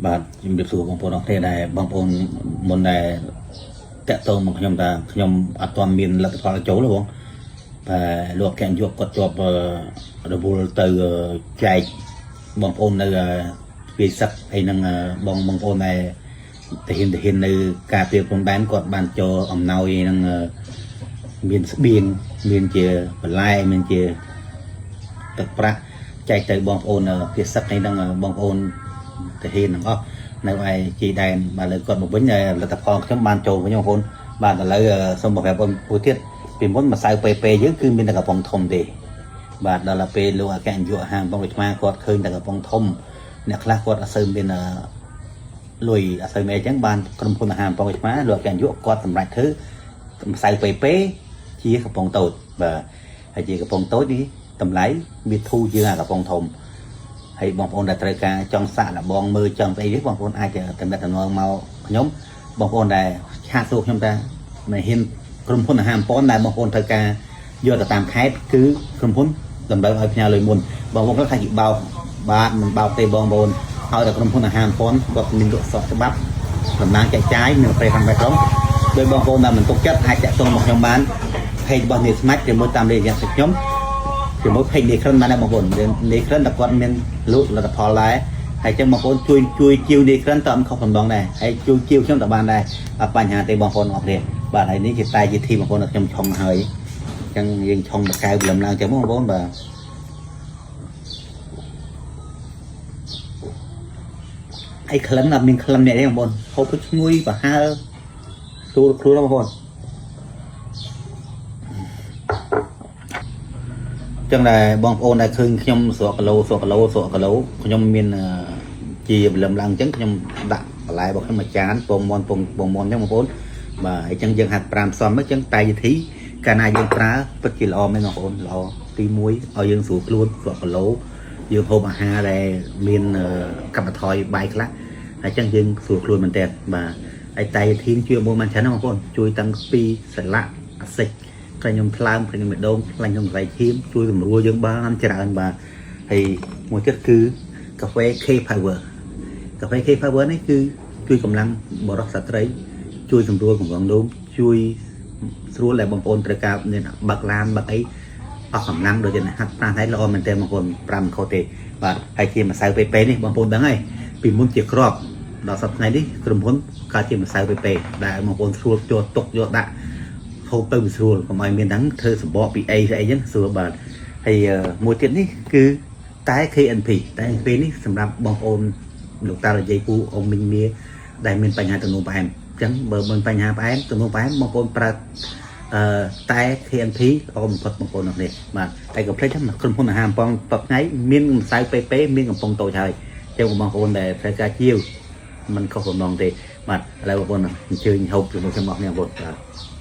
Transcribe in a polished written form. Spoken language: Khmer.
បាទជំរាបសួរបងប្អូនអរគ្នាដែរបងប្អូនមុនដែរតាក់ទងមកខ្ញុំថាខ្ញុំអត់ទាន់មានលទ្ធផលចូលទេបងបាទលោកកែយកគាត់ជាប់រវល់ទៅចែកបងប្អូននៅវិស័កហើយនឹងបងប្អូនដែរទៅហ៊ាននៅការពារព្រំដែនគាត់បានចូលអំណោយនឹងមានស្បៀងមានជាបន្លែមានជាទឹកប្រាក់ចែកទៅបងប្អូនវិស័កហើយនឹងបងប្អូនទៅហ៊ានទាំងអស់នៅឯជីដែនបាទលើគាត់មកវិញលទ្ធផលខ្ញុំបានចូលវិញបងប្អូនបាទឥឡូវសូមប្រាប់បងប្អូនទៀតពីមុនម្សៅពេយើងគឺមានតែកំប៉ុងធំទេបាទដល់ពេលលោកអគ្គនាយកហាងបងវិថ្មគាត់ឃើញតែកំប៉ុងធំអ្នកខ្លះគាត់អត់សូវមានលុយអត់សូវមានអញ្ចឹងបានក្រុមហ៊ុនអាហារបងវិថ្មលោកអគ្គនាយកគាត់សម្រេចធ្វើម្សៅពេជាកំប៉ុងតូចបាទហើយជាកំប៉ុងតូចនេះតម្លៃវាធូរជាងកំប៉ុងធំហើយបងប្អូនដែលត្រូវការចង់សាក់លបងមើលចង់ស្អីទេបងប្អូនអាចតំណែងមកខ្ញុំបងប្អូនដែលឆាតសួរខ្ញុំថាមិនហ៊ានក្រុមហ៊ុនអាហារប៉ុនដែលបងប្អូនត្រូវការយកទៅតាមខេត្តគឺក្រុមហ៊ុនតម្រូវឲ្យផ្ញើលុយមុនបងប្អូនគាត់ថាជាបោកបាទមិនបោកទេបងប្អូនហើយតែក្រុមហ៊ុនអាហារប៉ុនគាត់មានលក់សក់ច្បាប់តំណាងចែកចាយនៅប្រទេសខាងបែបក្រុងដោយបងប្អូនដែលមិនទុកចិត្តអាចតាក់ទងមកខ្ញុំបានเพจរបស់នេះស្មាច់ជាមួយតាមរយៈខ្ញុំជាមួយเพจនេះគ្រិនបានដែរបងប្អូននេះគ្រិនតែគាត់មានលក់លទ្ធផលដែរហើយចឹងបងប្អូនជួយជីវនេះគ្រិនតើមិនខុសសំដងដែរហើយជួយជីវខ្ញុំតើបានដែរអត់បញ្ហាទេបងប្អូនអរគ្នាបាទហើយនេះជាតែជាធីបងប្អូនខ្ញុំឆុងហើយចឹងយើងឆុងបកៅលំឡើងចឹងបងប្អូនបាទហើយក្លិនអត់មានក្លិននេះទេបងប្អូនហូបទៅឈ្ងុយប្រហើរទូលខ្លួនបងប្អូនចឹងដែរបងប្អូនដែលឃើញខ្ញុំស្រកគីឡូខ្ញុំមានជាបលឹមឡើងចឹងខ្ញុំដាក់បន្លែរបស់ខ្ញុំមួយចានពងមន់ចឹងបងប្អូនបាទហើយចឹងយើងហាត់5ផ្សំមកចឹងតែវិធីកាលណាយើងប្រើពិតជាល្អមែនបងប្អូនល្អទី1ឲ្យយើងស្រួលខ្លួនស្រកគីឡូយើងហូបអាហារដែលមានកាប់បន្ថយបាយខ្លះហើយចឹងយើងស្រួលខ្លួនមែនតើបាទហើយតែវិធីជួយមកមិនច្រើនបងប្អូនជួយតាំងពីសន្លាក់អាសិចខ្លាញ់ខ្ញុំថ្លើមខ្លាញ់ខ្ញុំម្ដងខ្លាញ់ខ្ញុំរៃឈាមជួយសម្រួលយើងបានច្រើនបាទហើយមួយទៀតគឺកាហ្វេ K Power កាហ្វេ K Power នេះគឺជួយកម្លាំងបរិសុទ្ធស្ត្រីជួយសម្រួលកម្រងនោមជួយស្រួលដែលបងប្អូនត្រូវការមានបាក់ឡានបាក់អីអស់កម្លាំងដូចជាហាត់ប្រាណហើយល្អមែនទែនបងប្អូន5ខុសទេបាទហើយជាម្សៅពេនេះបងប្អូនដឹងហើយពីមុនជាក្របដល់សប្តាហ៍ថ្ងៃនេះក្រុមហ៊ុនកើតជាម្សៅពេដែលបងប្អូនស្រួលចូលទុកយកដាក់ហូបទៅស្រួលកុំឲ្យមានហ្នឹងធ្វើសម្បកពីអីស្អីចឹងស្រួលបាទហើយមួយទៀតនេះគឺតែ KNP តែ KNP នេះសម្រាប់បងប្អូនលោកតានិយាយពូអ៊ំមីងមៀដែលមានបញ្ហាទំនោរផ្អែមអញ្ចឹងបើមានបញ្ហាផ្អែមទំនោរផ្អែមបងប្អូនប្រើតែ KNP ល្អបំផុតបងប្អូនអរនេះបាទហើយកុំភ្លេចថាក្រុមហ៊ុនអាហារកំប៉ុងតបថ្ងៃមានម្សៅពេមានកំប៉ុងតូចហើយអញ្ចឹងបងប្អូនដែលត្រូវការជាវមិនខុសបំណងទេបាទឥឡូវបងប្អូនអញ្ជើញហូបជាមួយខ្ញុំអរគ្នាបងប្អូនបាទ